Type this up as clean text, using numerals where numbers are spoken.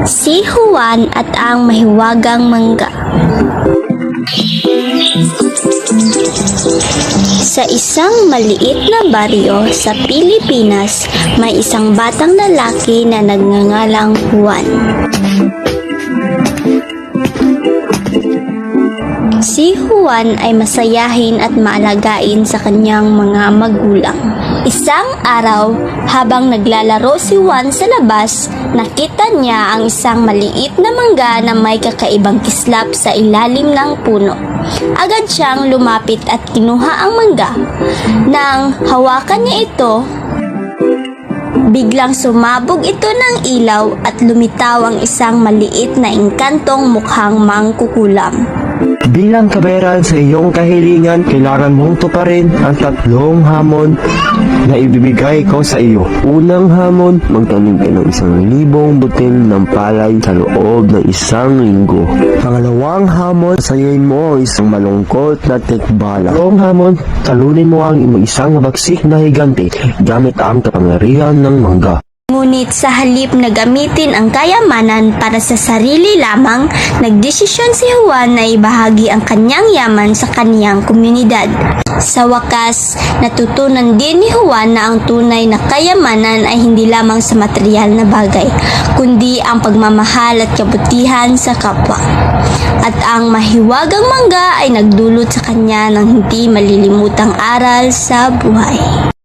Si Juan at ang mahiwagang mangga. Sa isang maliit na baryo sa Pilipinas, may isang batang lalaki na nagngangalang Juan. Si Juan ay masayahin at maalagain sa kanyang mga magulang. Isang araw, habang naglalaro si Juan sa labas, nakita niya ang isang maliit na mangga na may kakaibang kislap sa ilalim ng puno. Agad siyang lumapit at kinuha ang mangga. Nang hawakan niya ito, biglang sumabog ito ng ilaw at lumitaw ang isang maliit na engkantong mukhang mangkukulam. Bilang kabayaran sa iyong kahilingan, kailangan mong tuparin ang 3 hamon na ibibigay ko sa iyo. Unang hamon, magtanim ka ng 1,000 butil ng palay sa loob ng 1 linggo. Pangalawang hamon, sayayin mo ang isang malungkot na tikbala. Pangalawang hamon, talunin mo ang isang bagsik na higante gamit ang kapangyarihan ng mangga. Ngunit sa halip na gamitin ang kayamanan para sa sarili lamang, nagdesisyon si Juan na ibahagi ang kanyang yaman sa kaniyang komunidad. Sa wakas, natutunan din ni Juan na ang tunay na kayamanan ay hindi lamang sa material na bagay, kundi ang pagmamahal at kabutihan sa kapwa. At ang mahiwagang mangga ay nagdulot sa kanya ng hindi malilimutang aral sa buhay.